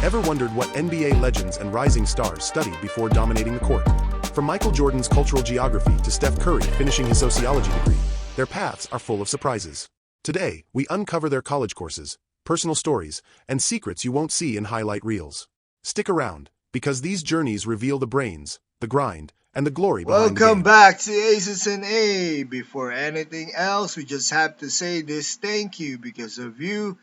Ever wondered what NBA legends and rising stars studied before dominating the court? From Michael Jordan's cultural geography to Steph Curry finishing his sociology degree, their paths are full of surprises. Today, we uncover their college courses, personal stories, and secrets you won't see in highlight reels. Stick around, because these journeys reveal the brains, the grind, and the glory behind the Welcome game. back to Aces and A. Before anything else, we just have to say this thank you because of you.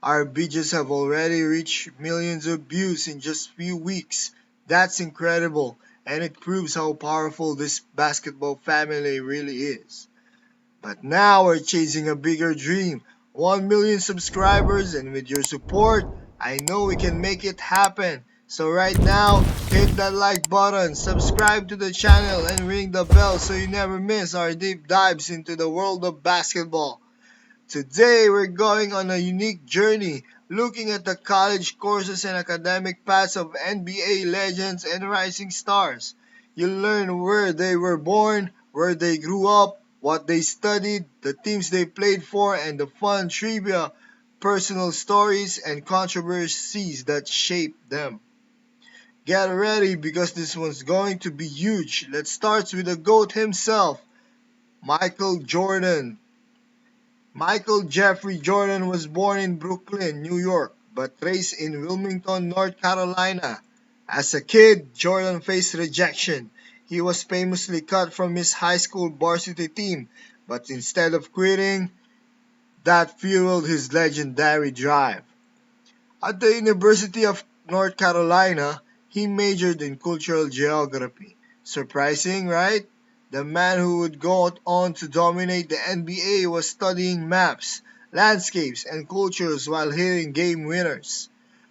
Our videos have already reached millions of views in just few weeks. That's incredible, and it proves how powerful this basketball family really is. But now we're chasing a bigger dream, 1 million subscribers, and with your support, I know we can make it happen. So right now, hit that like button, subscribe to the channel, and ring the bell so you never miss our deep dives into the world of basketball. Today, we're going on a unique journey, looking at the college courses and academic paths of NBA legends and rising stars. You'll learn where they were born, where they grew up, what they studied, the teams they played for, and the fun trivia, personal stories, and controversies that shaped them. Get ready because this one's going to be huge. Let's start with the GOAT himself, Michael Jordan. Michael Jeffrey Jordan was born in Brooklyn, New York, but raised in Wilmington, North Carolina. As a kid, Jordan faced rejection. He was famously cut from his high school varsity team, but instead of quitting, that fueled his legendary drive. At the University of North Carolina, he majored in cultural geography. Surprising, right? The man who would go on to dominate the NBA was studying maps, landscapes, and cultures while hitting game winners.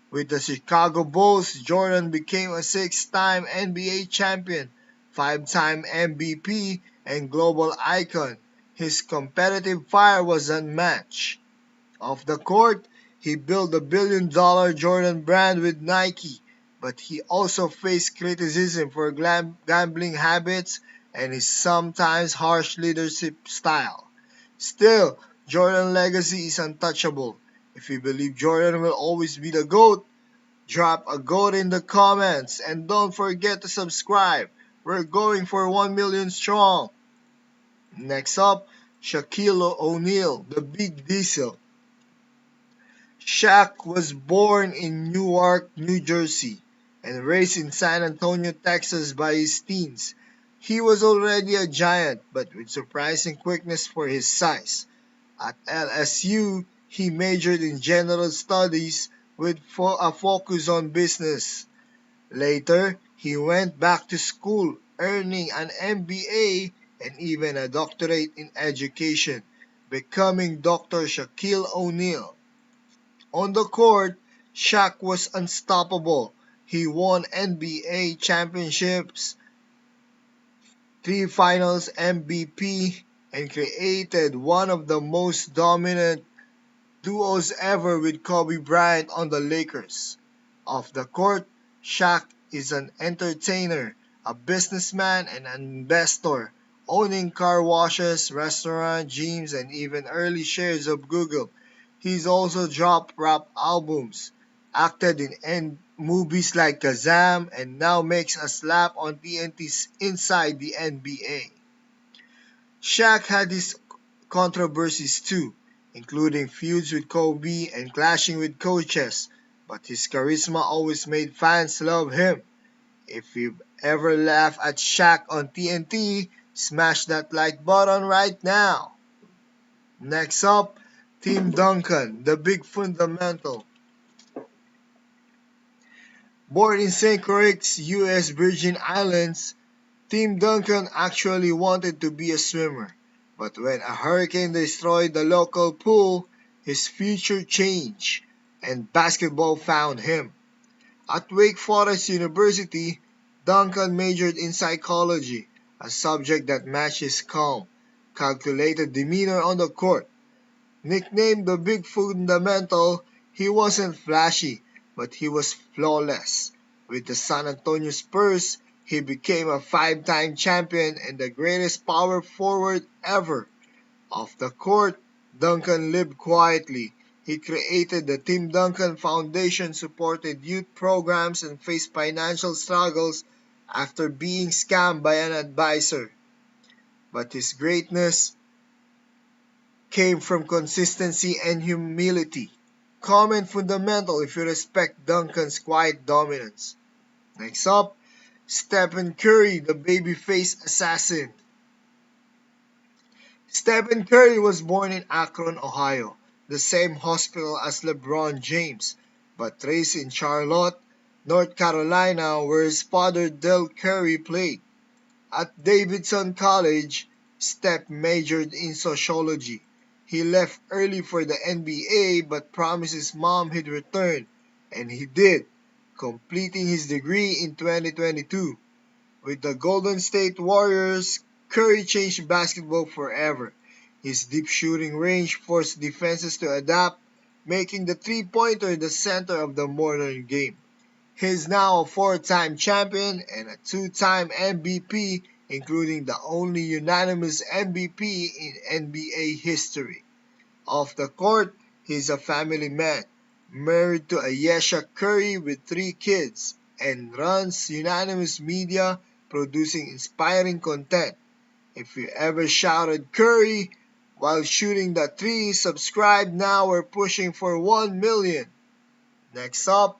With the Chicago Bulls, Jordan became a six-time NBA champion, five-time MVP, and global icon. His competitive fire was unmatched. Off the court, he built the billion-dollar Jordan brand with Nike, but he also faced criticism for gambling habits and his sometimes harsh leadership style. Still, Jordan's legacy is untouchable. If you believe Jordan will always be the GOAT, drop a GOAT in the comments and don't forget to subscribe. We're going for 1 million strong. Next up, Shaquille O'Neal, the Big Diesel. Shaq was born in Newark, New Jersey, and raised in San Antonio, Texas by his teens. He was already a giant, but with surprising quickness for his size. At LSU, he majored in general studies with a focus on business. Later, he went back to school, earning an MBA and even a doctorate in education, becoming Dr. Shaquille O'Neal. On the court, Shaq was unstoppable. He won NBA championships, three finals MVP, and created one of the most dominant duos ever with Kobe Bryant on the Lakers. Off the court, Shaq is an entertainer, a businessman, and an investor, owning car washes, restaurants, gyms, and even early shares of Google. He's also dropped rap albums, acted in movies like Kazam, and now makes a slap on TNT's Inside the NBA. Shaq had his controversies too, including feuds with Kobe and clashing with coaches, but his charisma always made fans love him. If you've ever laughed at Shaq on TNT, smash that like button right now. Next up, Tim Duncan, the big fundamental. Born in St. Croix, U.S. Virgin Islands, Tim Duncan actually wanted to be a swimmer. But when a hurricane destroyed the local pool, his future changed, and basketball found him. At Wake Forest University, Duncan majored in psychology, a subject that matched his calm, calculated demeanor on the court. Nicknamed the Big Fundamental, he wasn't flashy, but he was flawless. With the San Antonio Spurs, he became a five-time champion and the greatest power forward ever. Off the court, Duncan lived quietly. He created the Tim Duncan Foundation, supported youth programs, and faced financial struggles after being scammed by an advisor. But his greatness came from consistency and humility. Calm and fundamental if you respect Duncan's quiet dominance. Next up, Stephen Curry, the babyface assassin. Stephen Curry was born in Akron, Ohio, the same hospital as LeBron James, but raised in Charlotte, North Carolina, where his father Del Curry played. At Davidson College, Steph majored in sociology. He left early for the NBA but promised his mom he'd return, and he did, completing his degree in 2022. With the Golden State Warriors, Curry changed basketball forever. His deep shooting range forced defenses to adapt, making the three-pointer the center of the modern game. He is now a four-time champion and a two-time MVP, including the only unanimous MVP in NBA history. Off the court, he is a family man, married to Ayesha Curry with three kids, and runs unanimous media, producing inspiring content. If you ever shouted Curry while shooting the three, subscribe now. We're pushing for 1 million. Next up,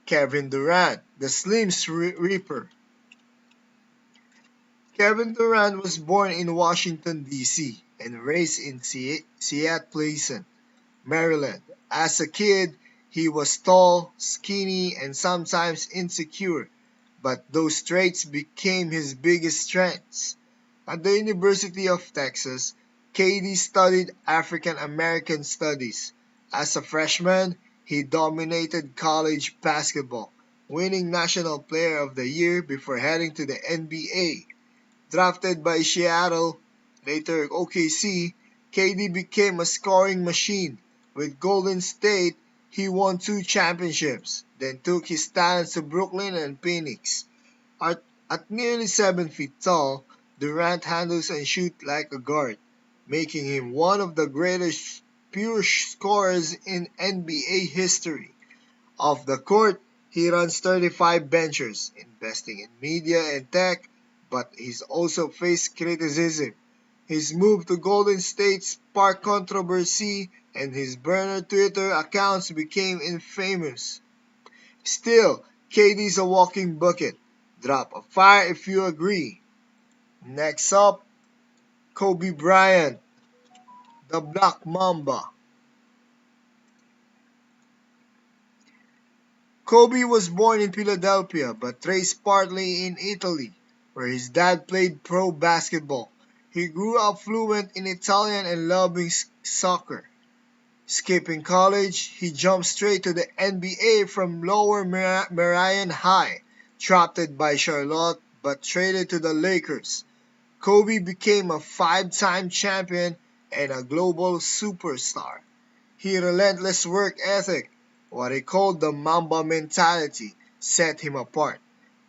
Kevin Durant, the Slim Reaper. Kevin Durant was born in Washington, D.C. and raised in Seattle Pleasant, Maryland. As a kid, he was tall, skinny, and sometimes insecure, but those traits became his biggest strengths. At the University of Texas, KD studied African American studies. As a freshman, he dominated college basketball, winning National Player of the Year before heading to the NBA. Drafted by Seattle, later OKC, KD became a scoring machine. With Golden State, he won two championships, then took his talents to Brooklyn and Phoenix. At nearly 7 feet tall, Durant handles and shoots like a guard, making him one of the greatest pure scorers in NBA history. Off the court, he runs 35 ventures, investing in media and tech, but he's also faced criticism. His move to Golden State sparked controversy, and his burner Twitter accounts became infamous. Still, KD's a walking bucket. Drop a fire if you agree. Next up, Kobe Bryant, the Black Mamba. Kobe was born in Philadelphia but raised partly in Italy, where his dad played pro basketball. He grew up fluent in Italian and loving soccer. Skipping college, he jumped straight to the NBA from Lower Merion High, drafted by Charlotte but traded to the Lakers. Kobe became a five-time champion and a global superstar. His relentless work ethic, what he called the Mamba mentality, set him apart.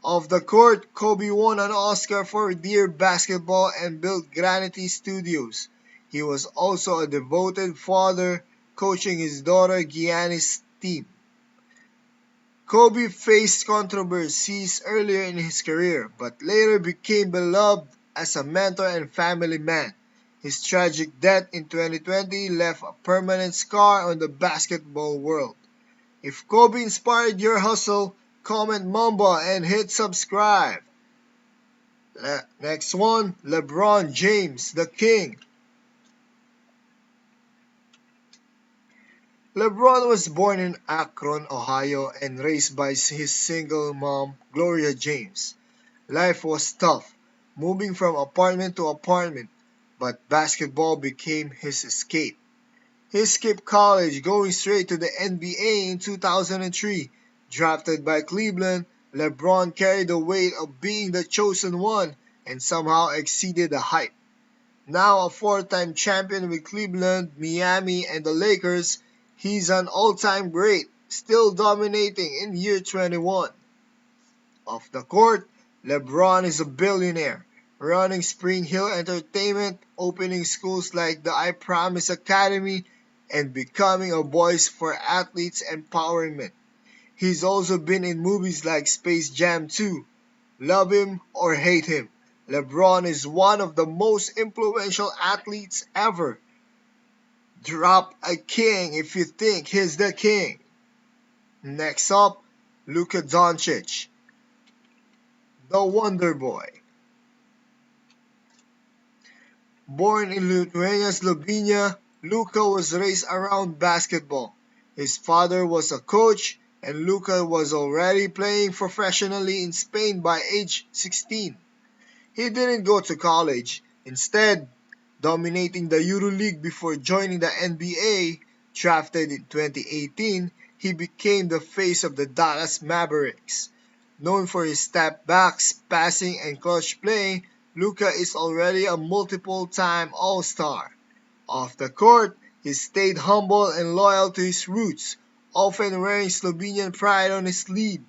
Off the court, Kobe won an Oscar for Dear Basketball and built Granity Studios. He was also a devoted father, coaching his daughter Gianni's team. Kobe faced controversies earlier in his career, but later became beloved as a mentor and family man. His tragic death in 2020 left a permanent scar on the basketball world. If Kobe inspired your hustle, comment Mamba and hit subscribe. Next one, LeBron James, the King. LeBron was born in Akron, Ohio and raised by his single mom, Gloria James. Life was tough, moving from apartment to apartment, but basketball became his escape. He skipped college, going straight to the NBA in 2003. Drafted by Cleveland, LeBron carried the weight of being the chosen one and somehow exceeded the hype. Now a four-time champion with Cleveland, Miami, and the Lakers, he's an all-time great, still dominating in year 21. Off the court, LeBron is a billionaire, running Spring Hill Entertainment, opening schools like the I Promise Academy, and becoming a voice for athletes empowerment. He's also been in movies like Space Jam 2. Love him or hate him, LeBron is one of the most influential athletes ever. Drop a king if you think he's the king. Next up, Luka Dončić, the Wonder Boy. Born in Lithuania, Slovenia, Luka was raised around basketball. His father was a coach, and Luka was already playing professionally in Spain by age 16. He didn't go to college, instead, dominating the EuroLeague before joining the NBA. Drafted in 2018, he became the face of the Dallas Mavericks. Known for his step backs, passing, and clutch play, Luka is already a multiple-time All-Star. Off the court, he stayed humble and loyal to his roots, often wearing Slovenian pride on his sleeve.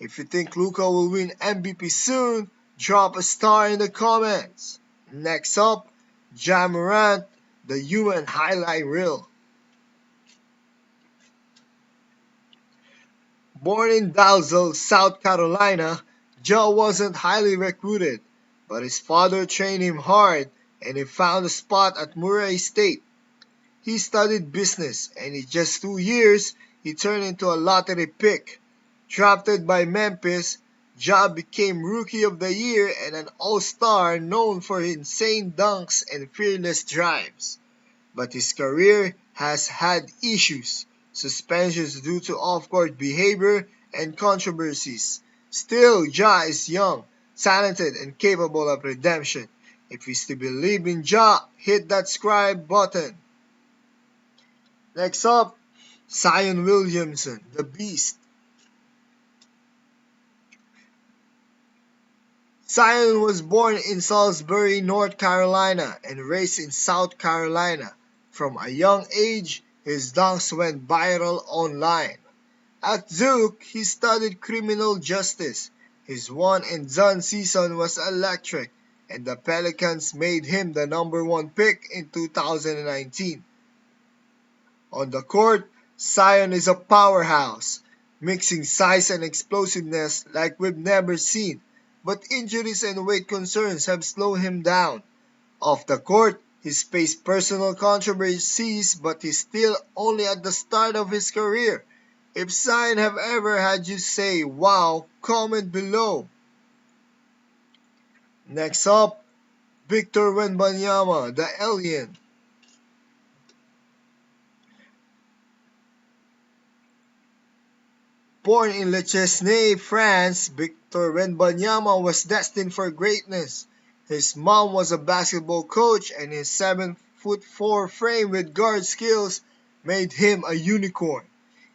If you think Luka will win MVP soon, drop a star in the comments. Next up, Ja Morant, the human highlight reel. Born in Dalzell, South Carolina, Ja wasn't highly recruited, but his father trained him hard and he found a spot at Murray State. He studied business and in just 2 years, he turned into a lottery pick. Drafted by Memphis, Ja became Rookie of the Year and an All-Star known for insane dunks and fearless drives. But his career has had issues, suspensions due to off-court behavior, and controversies. Still, Ja is young, talented, and capable of redemption. If you still believe in Ja, hit that subscribe button. Next up, Zion Williamson, the Beast. Zion was born in Salisbury, North Carolina, and raised in South Carolina. From a young age, his dunks went viral online. At Duke, he studied criminal justice. His one and done season was electric, and the Pelicans made him the #1 pick in 2019. On the court, Zion is a powerhouse, mixing size and explosiveness like we've never seen, but injuries and weight concerns have slowed him down. Off the court, he's faced personal controversies, but he's still only at the start of his career. If Zion have ever had you say wow, comment below. Next up, Victor Wembanyama, the Alien. Born in Le Chesnay, France, Victor Wembanyama was destined for greatness. His mom was a basketball coach and his 7'4" frame with guard skills made him a unicorn.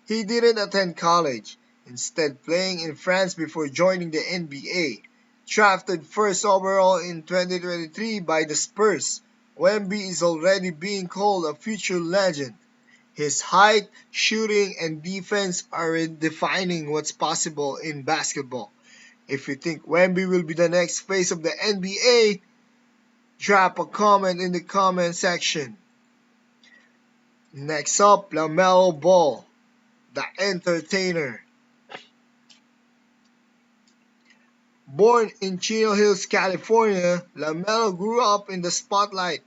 He didn't attend college, instead playing in France before joining the NBA. Drafted first overall in 2023 by the Spurs, Wemby is already being called a future legend. His height, shooting, and defense are redefining what's possible in basketball. If you think Wemby will be the next face of the NBA, drop a comment in the comment section. Next up, LaMelo Ball, the Entertainer. Born in Chino Hills, California, LaMelo grew up in the spotlight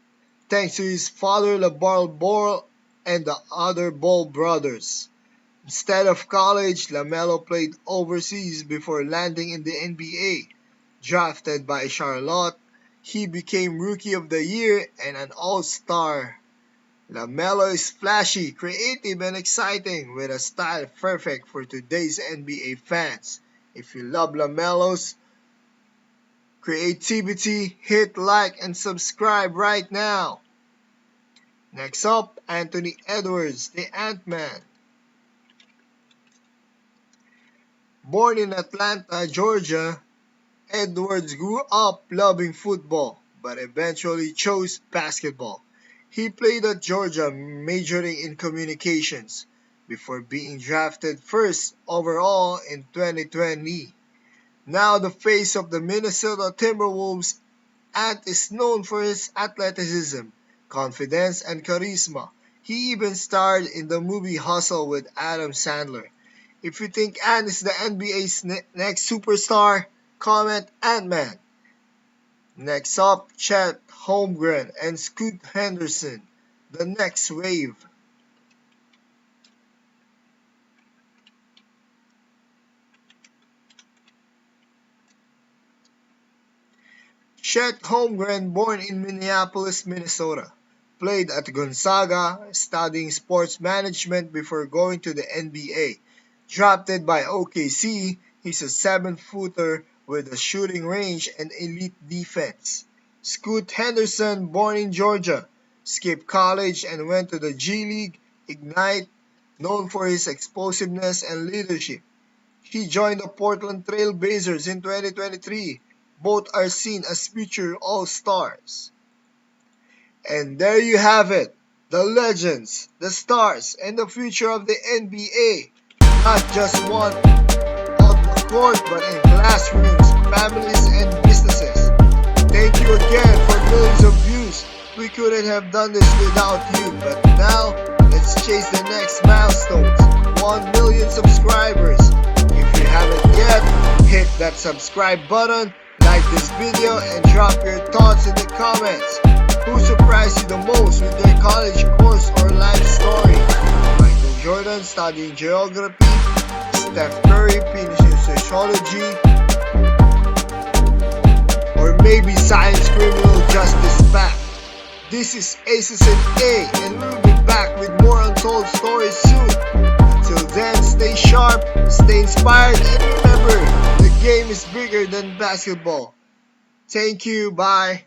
thanks to his father LeBron Ball and the other Ball brothers. Instead of college, LaMelo played overseas before landing in the NBA. Drafted by Charlotte, he became Rookie of the Year and an All-Star. LaMelo is flashy, creative, and exciting with a style perfect for today's NBA fans. If you love LaMelo's creativity, hit like and subscribe right now. Next up, Anthony Edwards, the Ant-Man. Born in Atlanta, Georgia, Edwards grew up loving football, but eventually chose basketball. He played at Georgia, majoring in communications, before being drafted first overall in 2020. Now the face of the Minnesota Timberwolves, Ant is known for his athleticism, confidence, and charisma. He even starred in the movie Hustle with Adam Sandler. If you think Ant is the NBA's next superstar, comment Ant-Man. Next up, Chet Holmgren and Scoot Henderson, the next wave. Chet Holmgren, born in Minneapolis, Minnesota, played at Gonzaga, studying sports management before going to the NBA. Drafted by OKC, he's a 7-footer with a shooting range and elite defense. Scoot Henderson, born in Georgia, skipped college and went to the G League Ignite, known for his explosiveness and leadership. He joined the Portland Trail Blazers in 2023. Both are seen as future All-Stars. And there you have it, the legends, the stars, and the future of the NBA. Not just one on the court, but in classrooms, families, and businesses. Thank you again for millions of views. We couldn't have done this without you, but now let's chase the next milestones. 1 million subscribers. If you haven't yet, hit that subscribe button, like this video, and drop your thoughts in the comments. Who surprised you the most with their college course or life story? Michael Jordan studying geography, Steph Curry finishing sociology, or maybe science criminal justice fact. This is Aces and A, and we'll be back with more untold stories soon. Until then, stay sharp, stay inspired, and remember, the game is bigger than basketball. Thank you, bye.